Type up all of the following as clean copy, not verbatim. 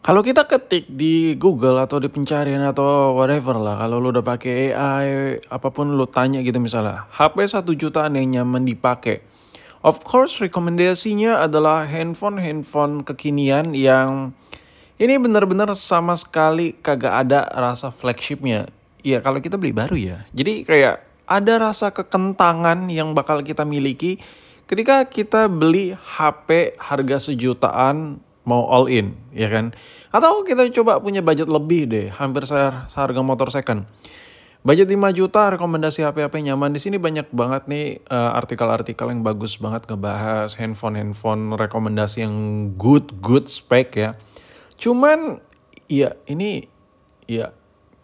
Kalau kita ketik di Google atau di pencarian atau whatever lah, kalau lu udah pakai AI, apapun lu tanya gitu misalnya, HP 1 jutaan yang nyaman dipakai. Of course, rekomendasinya adalah handphone kekinian yang ini benar-benar sama sekali kagak ada rasa flagshipnya. Iya, kalau kita beli baru ya. Jadi kayak ada rasa kekentangan yang bakal kita miliki ketika kita beli HP harga 1 jutaan mau all in, ya kan? Atau kita coba punya budget lebih deh, hampir seharga motor second. Budget 5 juta, rekomendasi HP-HP nyaman. Di sini banyak banget nih artikel-artikel yang bagus banget ngebahas handphone rekomendasi yang good spec ya. Cuman ya ini ya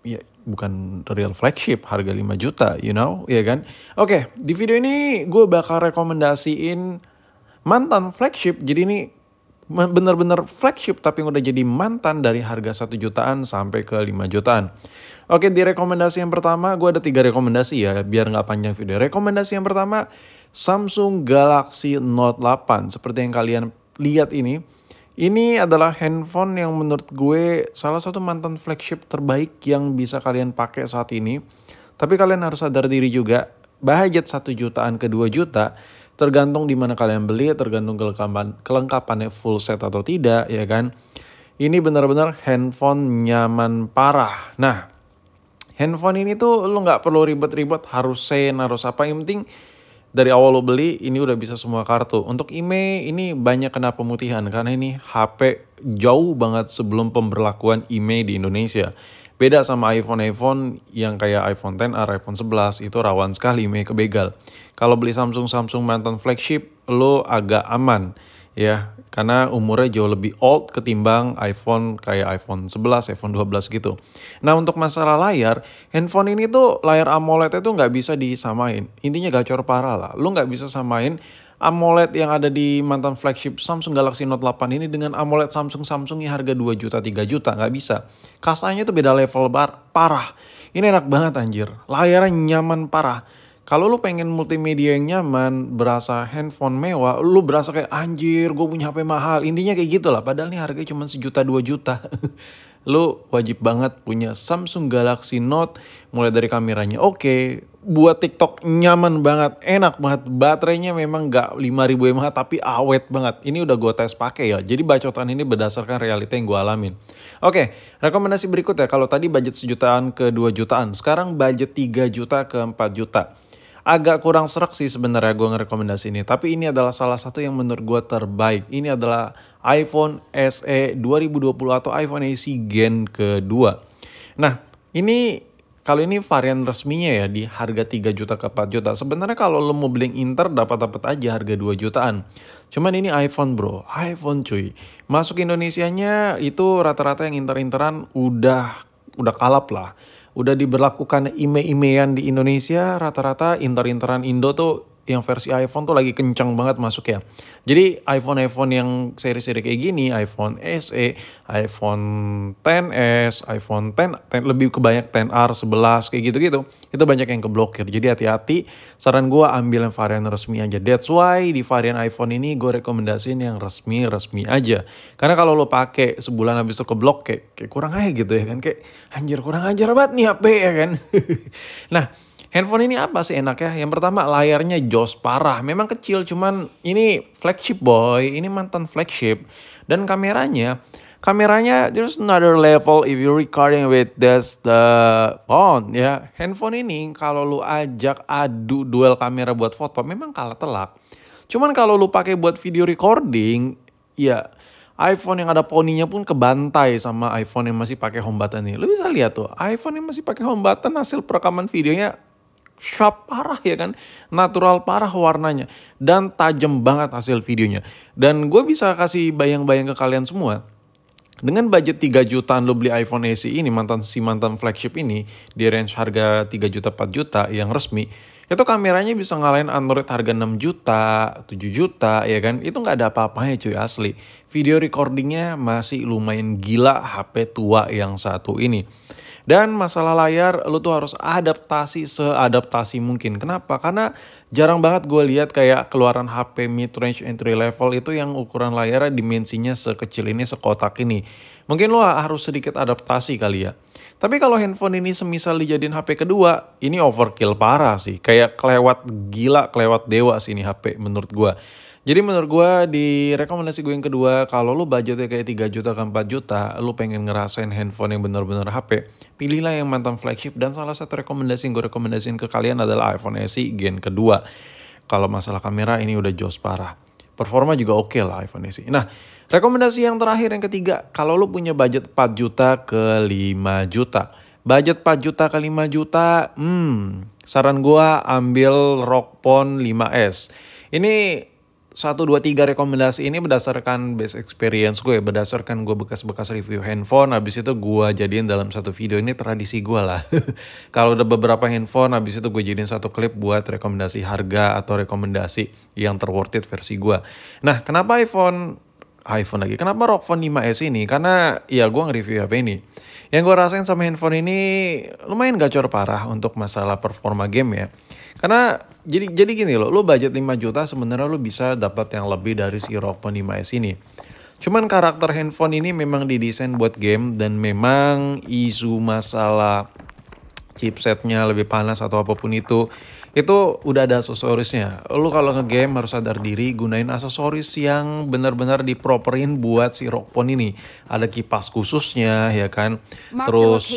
ya bukan real flagship harga 5 juta, you know, ya kan? Oke, di video ini gue bakal rekomendasiin mantan flagship. Jadi ini bener-bener flagship tapi yang udah jadi mantan dari harga 1 jutaan sampai ke 5 jutaan. Oke, di rekomendasi yang pertama gue ada 3 rekomendasi ya biar nggak panjang video. Rekomendasi yang pertama Samsung Galaxy Note 8. Seperti yang kalian lihat ini adalah handphone yang menurut gue salah satu mantan flagship terbaik yang bisa kalian pakai saat ini. Tapi kalian harus sadar diri juga, budget 1 jutaan ke 2 juta tergantung di mana kalian beli, tergantung kelengkapannya full set atau tidak, ya kan. Ini benar-benar handphone nyaman parah. Nah, handphone ini tuh lu nggak perlu ribet-ribet harus harus apa. Yang penting dari awal lo beli ini udah bisa semua kartu. Untuk IMEI ini banyak kena pemutihan karena ini HP jauh banget sebelum pemberlakuan IMEI di Indonesia. Beda sama iPhone yang kayak iPhone XR, iPhone 11 itu rawan sekali IMEI kebegal. Kalau beli Samsung mantan flagship lo agak aman ya, karena umurnya jauh lebih old ketimbang iPhone kayak iPhone 11, iPhone 12 gitu. Nah, untuk masalah layar, handphone ini tuh layar AMOLED-nya tuh nggak bisa disamain. Intinya gacor parah lah. Lu nggak bisa samain AMOLED yang ada di mantan flagship Samsung Galaxy Note 8 ini dengan AMOLED Samsung yang harga 2 juta, 3 juta. Nggak bisa. Kasarnya tuh beda level parah. Ini enak banget anjir. Layarnya nyaman parah. Kalau lu pengen multimedia yang nyaman, berasa handphone mewah, lu berasa kayak anjir gue punya HP mahal. Intinya kayak gitu lah, padahal nih harganya cuma 1 juta 2 juta. Lu wajib banget punya Samsung Galaxy Note, mulai dari kameranya oke, buat TikTok nyaman banget, enak banget. Baterainya memang gak 5000 mAh tapi awet banget. Ini udah gue tes pakai ya, jadi bacotan ini berdasarkan realita yang gue alamin. Oke, rekomendasi berikutnya, kalau tadi budget 1 jutaan ke 2 jutaan, sekarang budget 3 juta ke 4 juta. Agak kurang serak sih sebenarnya gue ngerekomendasi ini. Tapi ini adalah salah satu yang menurut gue terbaik. Ini adalah iPhone SE 2020 atau iPhone SE Gen kedua. Nah, kalau ini varian resminya ya di harga 3 juta ke 4 juta. Sebenarnya kalau lo mau beli yang Inter dapat aja harga 2 jutaan. Cuman ini iPhone bro, iPhone cuy. Masuk Indonesianya itu rata-rata yang Inter-Interan udah kalap lah. Udah diberlakukan IMEI-IMEIan di Indonesia, rata-rata Inter-Interan Indo tuh yang versi iPhone tuh lagi kencang banget masuk ya. Jadi iPhone yang seri-seri kayak gini, iPhone SE, iPhone XS, iPhone X, lebih kebanyak XR, 11 kayak gitu-gitu. Itu banyak yang keblokir. Jadi hati-hati, saran gue ambil yang varian resmi aja. That's why di varian iPhone ini gue rekomendasiin yang resmi aja. Karena kalau lo pakai sebulan habis itu keblok kayak kurang aja gitu ya kan. Kayak anjir kurang ajar banget nih HP ya kan. Nah, handphone ini apa sih enaknya? Yang pertama layarnya jos parah. Memang kecil cuman ini flagship boy. Ini mantan flagship. Dan kameranya there's another level if you recording with this the phone ya. Handphone ini kalau lu ajak adu duel kamera buat foto memang kalah telak. Cuman kalau lu pakai buat video recording ya iPhone yang ada poninya pun kebantai sama iPhone yang masih pakai home button nih. Lu bisa lihat tuh, iPhone yang masih pakai home button hasil perekaman videonya sharp parah ya kan, natural parah warnanya dan tajam banget hasil videonya. Dan gue bisa kasih bayang-bayang ke kalian semua, dengan budget 3 jutaan lo beli iPhone SE ini, mantan flagship ini di range harga 3 juta 4 juta yang resmi, itu kameranya bisa ngalahin Android harga 6 juta 7 juta ya kan. Itu gak ada apa-apanya cuy, asli. Video recordingnya masih lumayan gila HP tua yang satu ini. Dan masalah layar, lu tuh harus adaptasi seadaptasi mungkin. Kenapa? Karena jarang banget gue lihat kayak keluaran HP mid-range entry level itu yang ukuran layarnya dimensinya sekecil ini, sekotak ini. Mungkin lo harus sedikit adaptasi kali ya. Tapi kalau handphone ini semisal dijadiin HP kedua, ini overkill parah sih. Kayak kelewat gila, kelewat dewa sih ini HP menurut gue. Jadi menurut gue di rekomendasi gue yang kedua, kalau lu budgetnya kayak 3 juta ke 4 juta, lu pengen ngerasain handphone yang bener-bener HP, pilihlah yang mantan flagship. Dan salah satu rekomendasi yang gue rekomendasiin ke kalian adalah iPhone SE Gen kedua. Kalau masalah kamera ini udah jos parah. Performa juga oke lah iPhone SE. Nah, rekomendasi yang terakhir yang ketiga, kalau lu punya budget 4 juta ke 5 juta. Budget 4 juta ke 5 juta, saran gue ambil ROG Phone 5S. Ini 1, 2, 3 rekomendasi ini berdasarkan base experience gue, berdasarkan gue bekas-bekas review handphone, habis itu gue jadiin dalam satu video, ini tradisi gue lah. Kalau udah beberapa handphone, habis itu gue jadiin satu klip buat rekomendasi harga atau rekomendasi yang terworth it versi gue. Nah, kenapa iPhone lagi? Kenapa ROG Phone 5S ini? Karena ya gue nge-review HP ini. Yang gue rasain sama handphone ini lumayan gacor parah untuk masalah performa game ya. Karena jadi gini loh, lu budget 5 juta sebenarnya lu bisa dapat yang lebih dari si ROG Phone 5S ini. Cuman karakter handphone ini memang didesain buat game dan memang isu masalah chipsetnya lebih panas atau apapun itu udah ada aksesorisnya. Lu kalau ngegame harus sadar diri, gunain aksesoris yang benar-benar diproperin buat si ROG Phone ini. Ada kipas khususnya ya kan. Terus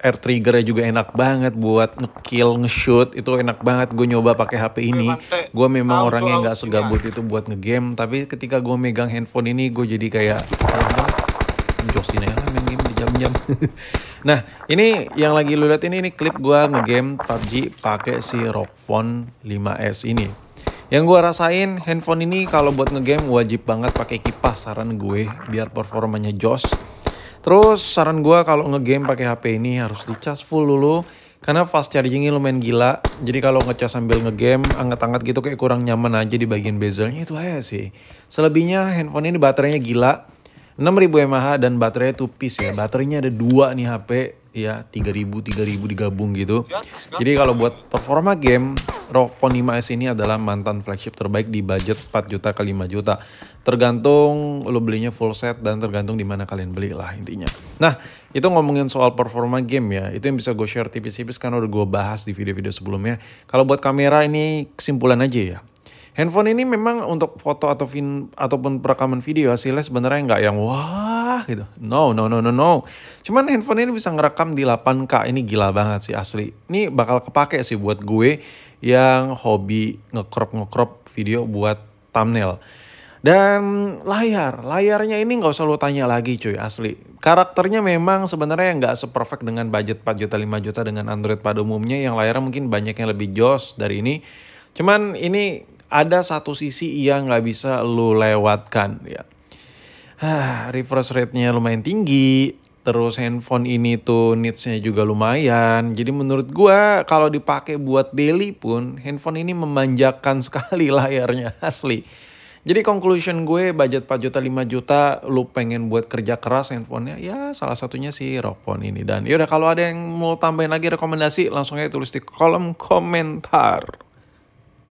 air triggernya juga enak banget buat ngekill, nge-shoot, itu enak banget. Gue nyoba pakai HP ini. Gue memang orangnya nggak segabut itu buat ngegame, tapi ketika gue megang handphone ini gue jadi kayak josin aja main game di jam-jam. Nah, ini yang lagi lu lihat ini klip gua ngegame PUBG pakai si ROG Phone 5S ini. Yang gua rasain handphone ini kalau buat ngegame wajib banget pakai kipas, saran gue biar performanya jos. Terus saran gua kalau ngegame pakai HP ini harus dicas full dulu karena fast chargingnya lumayan gila. Jadi kalau ngecas sambil ngegame angkat-angkat gitu kayak kurang nyaman aja di bagian bezelnya, itu aja sih. Selebihnya handphone ini baterainya gila. 6000 mAh dan baterainya 2 piece ya. Baterainya ada 2 nih HP ya, 3000 digabung gitu. Jadi kalau buat performa game, ROG Phone 5S ini adalah mantan flagship terbaik di budget 4 juta ke 5 juta. Tergantung lo belinya full set dan tergantung di mana kalian beli lah intinya. Nah, itu ngomongin soal performa game ya. Itu yang bisa gue share tipis-tipis karena udah gue bahas di video-video sebelumnya. Kalau buat kamera ini kesimpulan aja ya. Handphone ini memang untuk foto ataupun perekaman video hasilnya sebenarnya nggak yang wah gitu. No. Cuman handphone ini bisa ngerekam di 8K. Ini gila banget sih asli. Ini bakal kepake sih buat gue yang hobi nge-crop video buat thumbnail. Dan layarnya ini nggak usah lo tanya lagi cuy, asli. Karakternya memang sebenarnya nggak seperfect dengan budget 4 juta 5 juta dengan Android pada umumnya yang layarnya mungkin banyak yang lebih jos dari ini. Cuman ini ada satu sisi yang nggak bisa lu lewatkan ya. Refresh rate-nya lumayan tinggi. Terus handphone ini tuh needs-nya juga lumayan. Jadi menurut gua kalau dipakai buat daily pun handphone ini memanjakan sekali layarnya asli. Jadi conclusion gue budget 4 juta 5 juta lu pengen buat kerja keras handphonenya ya salah satunya si ROG Phone ini. Dan yaudah kalau ada yang mau tambahin lagi rekomendasi langsung aja tulis di kolom komentar.